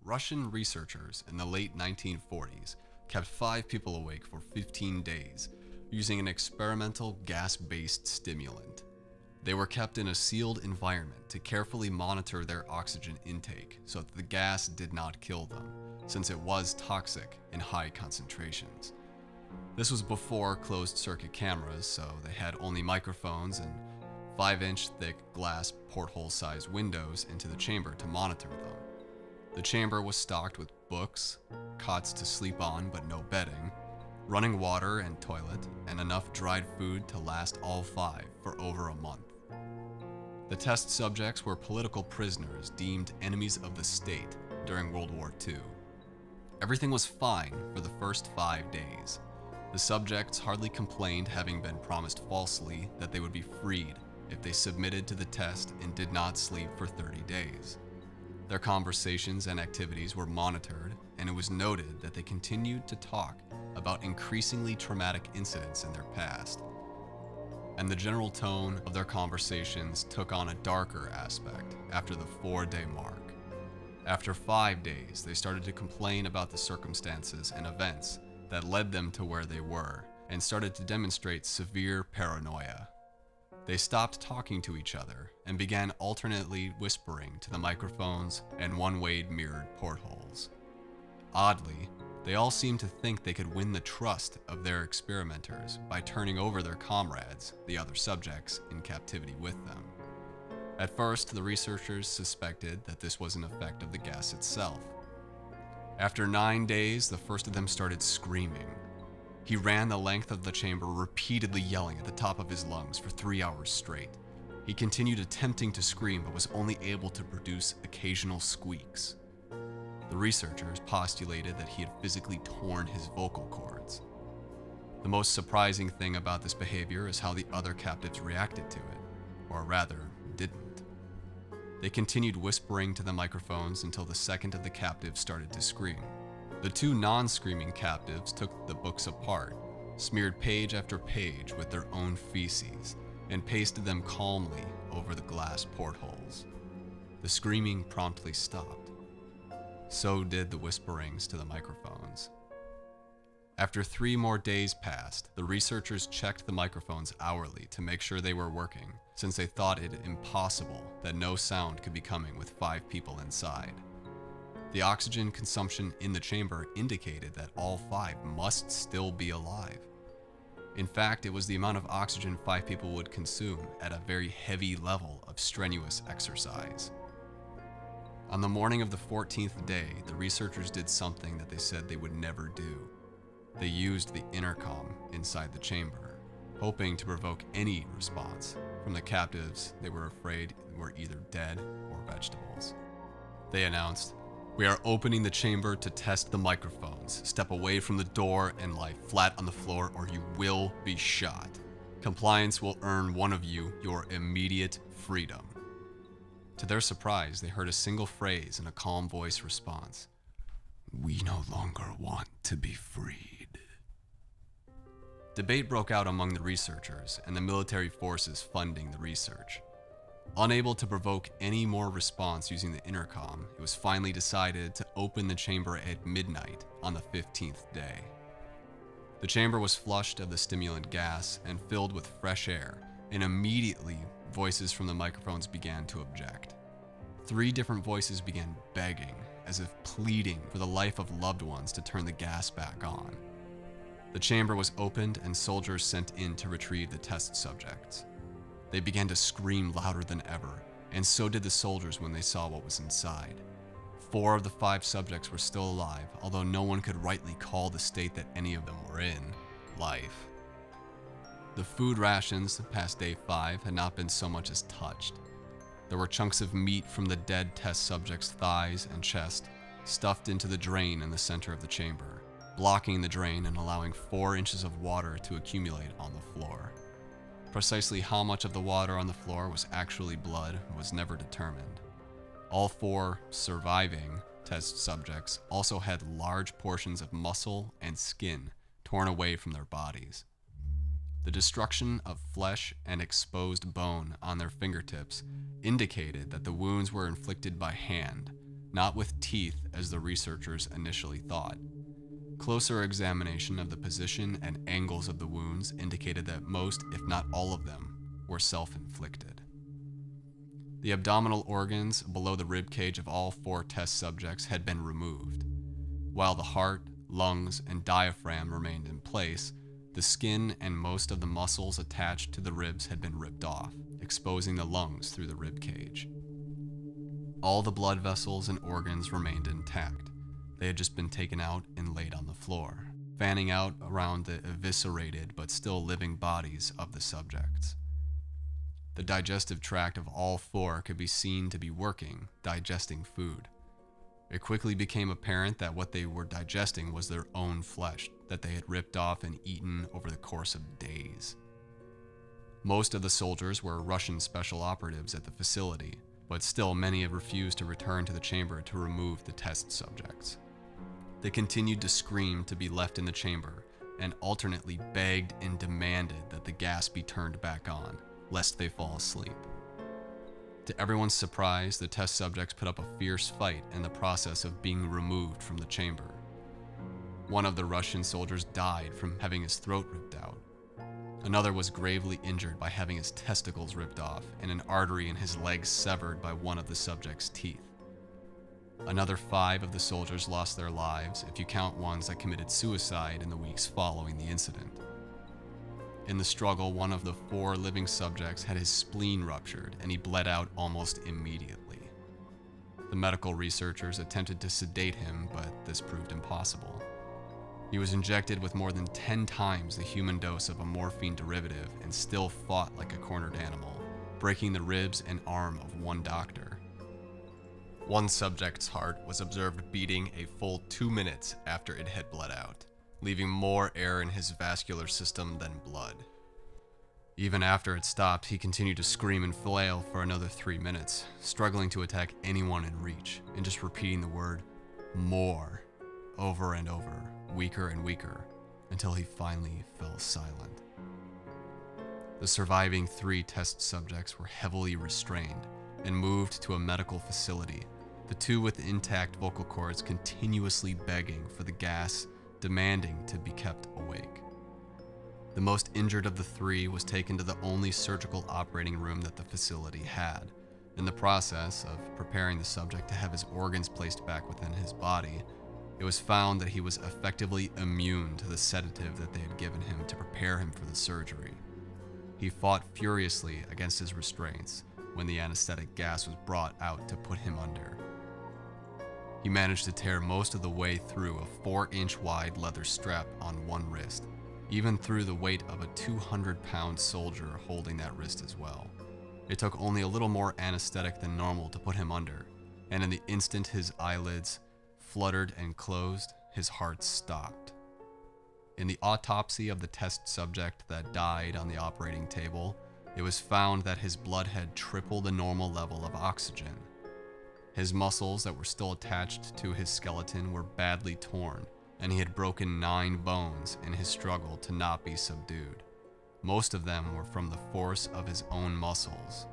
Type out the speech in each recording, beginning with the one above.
Russian researchers in the late 1940s kept 5 people awake for 15 days using an experimental gas-based stimulant. They were kept in a sealed environment to carefully monitor their oxygen intake so that the gas did not kill them, since it was toxic in high concentrations. This was before closed-circuit cameras, so they had only microphones and 5-inch thick glass porthole-sized windows into the chamber to monitor them. The chamber was stocked with books, cots to sleep on but no bedding, running water and toilet, and enough dried food to last all 5 for over a month. The test subjects were political prisoners deemed enemies of the state during World War II. Everything was fine for the first 5 days. The subjects hardly complained, having been promised falsely that they would be freed if they submitted to the test and did not sleep for 30 days. Their conversations and activities were monitored, and it was noted that they continued to talk about increasingly traumatic incidents in their past. And the general tone of their conversations took on a darker aspect after the 4-day mark. After 5 days, they started to complain about the circumstances and events that led them to where they were, and started to demonstrate severe paranoia. They stopped talking to each other and began alternately whispering to the microphones and one-way mirrored portholes. Oddly, they all seemed to think they could win the trust of their experimenters by turning over their comrades, the other subjects, in captivity with them. At first, the researchers suspected that this was an effect of the gas itself. After 9 days, the first of them started screaming. He ran the length of the chamber, repeatedly yelling at the top of his lungs for 3 hours straight. He continued attempting to scream, but was only able to produce occasional squeaks. The researchers postulated that he had physically torn his vocal cords. The most surprising thing about this behavior is how the other captives reacted to it, or rather, didn't. They continued whispering to the microphones until the second of the captives started to scream. The 2 non-screaming captives took the books apart, smeared page after page with their own feces, and pasted them calmly over the glass portholes. The screaming promptly stopped. So did the whisperings to the microphones. After 3 more days passed, the researchers checked the microphones hourly to make sure they were working, since they thought it impossible that no sound could be coming with 5 people inside. The oxygen consumption in the chamber indicated that all 5 must still be alive. In fact, it was the amount of oxygen 5 people would consume at a very heavy level of strenuous exercise. On the morning of the 14th day, the researchers did something that they said they would never do. They used the intercom inside the chamber, hoping to provoke any response from the captives they were afraid were either dead or vegetables. They announced, "We are opening the chamber to test the microphones. Step away from the door and lie flat on the floor or you will be shot. Compliance will earn one of you your immediate freedom." To their surprise, they heard a single phrase in a calm voice response. "We no longer want to be freed." Debate broke out among the researchers and the military forces funding the research. Unable to provoke any more response using the intercom, it was finally decided to open the chamber at midnight on the 15th day. The chamber was flushed of the stimulant gas and filled with fresh air, and immediately voices from the microphones began to object. 3 different voices began begging, as if pleading for the life of loved ones to turn the gas back on. The chamber was opened and soldiers sent in to retrieve the test subjects. They began to scream louder than ever, and so did the soldiers when they saw what was inside. 4 of the 5 subjects were still alive, although no one could rightly call the state that any of them were in life. The food rations past day 5 had not been so much as touched. There were chunks of meat from the dead test subjects' thighs and chest stuffed into the drain in the center of the chamber, blocking the drain and allowing 4 inches of water to accumulate on the floor. Precisely how much of the water on the floor was actually blood was never determined. All 4 surviving test subjects also had large portions of muscle and skin torn away from their bodies. The destruction of flesh and exposed bone on their fingertips indicated that the wounds were inflicted by hand, not with teeth as the researchers initially thought. Closer examination of the position and angles of the wounds indicated that most, if not all of them, were self-inflicted. The abdominal organs below the rib cage of all 4 test subjects had been removed. While the heart, lungs, and diaphragm remained in place, the skin and most of the muscles attached to the ribs had been ripped off, exposing the lungs through the rib cage. All the blood vessels and organs remained intact. They had just been taken out and laid on the floor, fanning out around the eviscerated but still living bodies of the subjects. The digestive tract of all 4 could be seen to be working, digesting food. It quickly became apparent that what they were digesting was their own flesh that they had ripped off and eaten over the course of days. Most of the soldiers were Russian special operatives at the facility, but still many had refused to return to the chamber to remove the test subjects. They continued to scream to be left in the chamber and alternately begged and demanded that the gas be turned back on, lest they fall asleep. To everyone's surprise, the test subjects put up a fierce fight in the process of being removed from the chamber. One of the Russian soldiers died from having his throat ripped out. Another was gravely injured by having his testicles ripped off and an artery in his leg severed by one of the subject's teeth. Another 5 of the soldiers lost their lives, if you count ones that committed suicide in the weeks following the incident. In the struggle, one of the 4 living subjects had his spleen ruptured and he bled out almost immediately. The medical researchers attempted to sedate him, but this proved impossible. He was injected with more than 10 times the human dose of a morphine derivative and still fought like a cornered animal, breaking the ribs and arm of one doctor. One subject's heart was observed beating a full 2 minutes after it had bled out, leaving more air in his vascular system than blood. Even after it stopped, he continued to scream and flail for another 3 minutes, struggling to attack anyone in reach, and just repeating the word, "more," over and over, weaker and weaker, until he finally fell silent. The surviving 3 test subjects were heavily restrained and moved to a medical facility, the 2 with intact vocal cords continuously begging for the gas, demanding to be kept awake. The most injured of the 3 was taken to the only surgical operating room that the facility had. In the process of preparing the subject to have his organs placed back within his body, it was found that he was effectively immune to the sedative that they had given him to prepare him for the surgery. He fought furiously against his restraints when the anesthetic gas was brought out to put him under. He managed to tear most of the way through a 4-inch wide leather strap on one wrist, even through the weight of a 200-pound soldier holding that wrist as well. It took only a little more anesthetic than normal to put him under, and in the instant his eyelids fluttered and closed, his heart stopped. In the autopsy of the test subject that died on the operating table, it was found that his blood had triple the normal level of oxygen. His muscles that were still attached to his skeleton were badly torn, and he had broken 9 bones in his struggle to not be subdued. Most of them were from the force of his own muscles.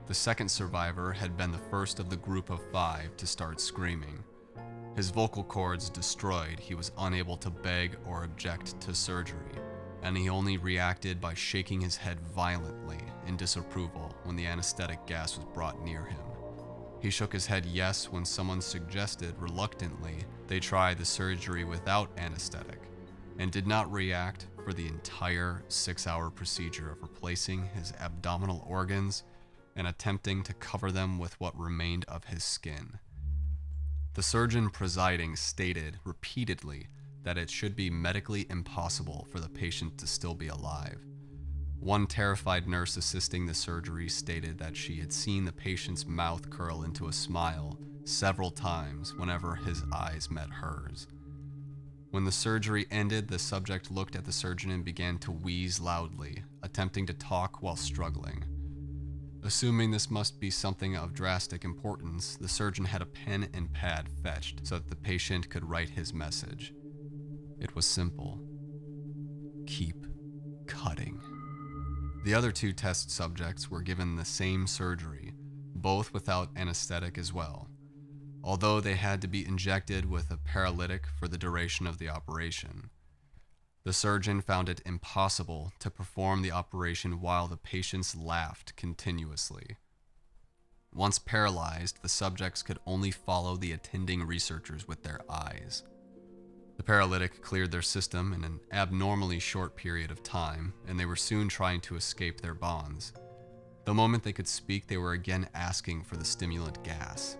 The second survivor had been the first of the group of 5 to start screaming. His vocal cords destroyed, he was unable to beg or object to surgery, and he only reacted by shaking his head violently in disapproval when the anesthetic gas was brought near him. He shook his head yes when someone suggested reluctantly they try the surgery without anesthetic, and did not react for the entire 6-hour procedure of replacing his abdominal organs and attempting to cover them with what remained of his skin. The surgeon presiding stated repeatedly that it should be medically impossible for the patient to still be alive. One terrified nurse assisting the surgery stated that she had seen the patient's mouth curl into a smile several times whenever his eyes met hers. When the surgery ended, the subject looked at the surgeon and began to wheeze loudly, attempting to talk while struggling. Assuming this must be something of drastic importance, the surgeon had a pen and pad fetched so that the patient could write his message. It was simple. Keep cutting. The other 2 test subjects were given the same surgery, both without anesthetic as well. although they had to be injected with a paralytic for the duration of the operation. The surgeon found it impossible to perform the operation while the patients laughed continuously. Once paralyzed, the subjects could only follow the attending researchers with their eyes. The paralytic cleared their system in an abnormally short period of time, and they were soon trying to escape their bonds. The moment they could speak, they were again asking for the stimulant gas.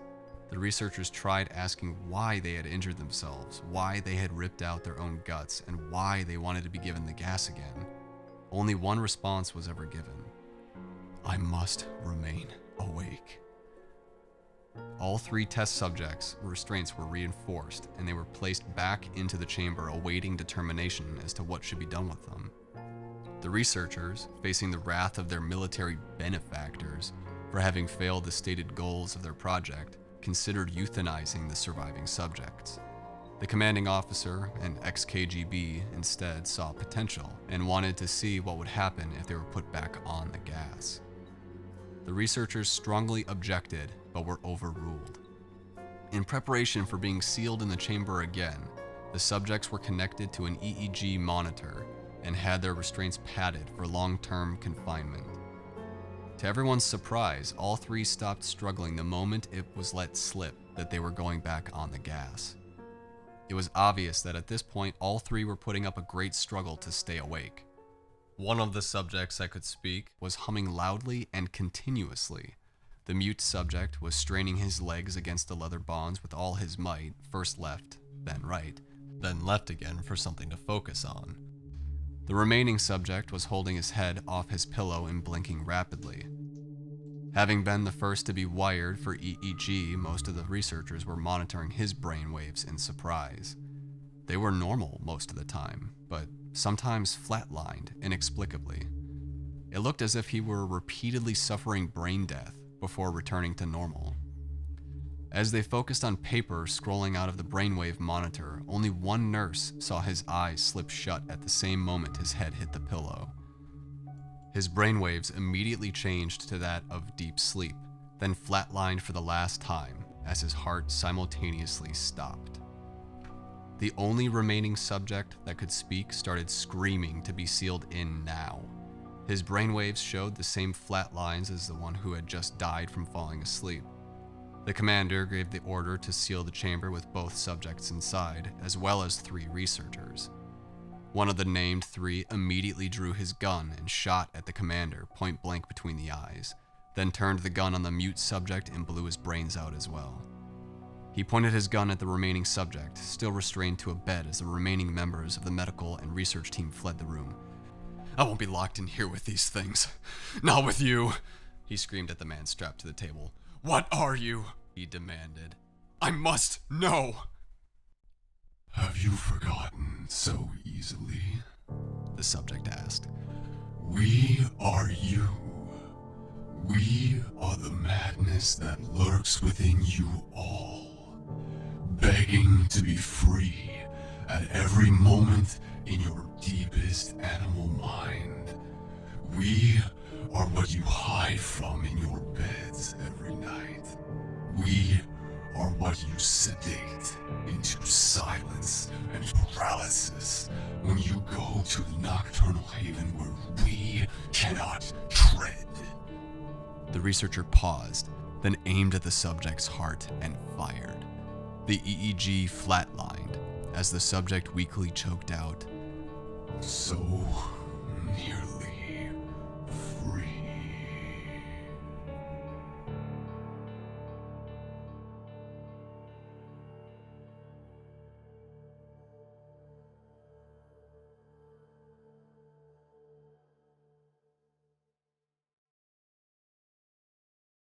The researchers tried asking why they had injured themselves, why they had ripped out their own guts, and why they wanted to be given the gas again. Only one response was ever given: "I must remain awake." All 3 test subjects' restraints were reinforced, and they were placed back into the chamber awaiting determination as to what should be done with them. The researchers, facing the wrath of their military benefactors for having failed the stated goals of their project, considered euthanizing the surviving subjects. The commanding officer, an ex-KGB, instead saw potential and wanted to see what would happen if they were put back on the gas. The researchers strongly objected, but were overruled. In preparation for being sealed in the chamber again, the subjects were connected to an EEG monitor and had their restraints padded for long-term confinement. To everyone's surprise, all 3 stopped struggling the moment it was let slip that they were going back on the gas. It was obvious that at this point, all 3 were putting up a great struggle to stay awake. One of the subjects that could speak was humming loudly and continuously. The mute subject was straining his legs against the leather bonds with all his might, first left, then right, then left again for something to focus on. The remaining subject was holding his head off his pillow and blinking rapidly. Having been the first to be wired for EEG, most of the researchers were monitoring his brainwaves in surprise. They were normal most of the time, but sometimes flatlined inexplicably. It looked as if he were repeatedly suffering brain death before returning to normal. As they focused on paper scrolling out of the brainwave monitor, only one nurse saw his eyes slip shut at the same moment his head hit the pillow. His brainwaves immediately changed to that of deep sleep, then flatlined for the last time as his heart simultaneously stopped. The only remaining subject that could speak started screaming to be sealed in now. His brainwaves showed the same flat lines as the one who had just died from falling asleep. The commander gave the order to seal the chamber with both subjects inside, as well as 3 researchers. One of the named 3 immediately drew his gun and shot at the commander point blank between the eyes, then turned the gun on the mute subject and blew his brains out as well. He pointed his gun at the remaining subject, still restrained to a bed as the remaining members of the medical and research team fled the room. "I won't be locked in here with these things. Not with you," he screamed at the man strapped to the table. "What are you?" he demanded. "I must know." "Have you forgotten so easily?" the subject asked. "We are you. We are the madness that lurks within you all, begging to be free at every moment in your deepest animal mind. We are what you hide from in your beds every night. We are what you sedate into silence and paralysis when you go to the nocturnal haven where we cannot tread." The researcher paused, then aimed at the subject's heart and fired. The EEG flatlined as the subject weakly choked out, "So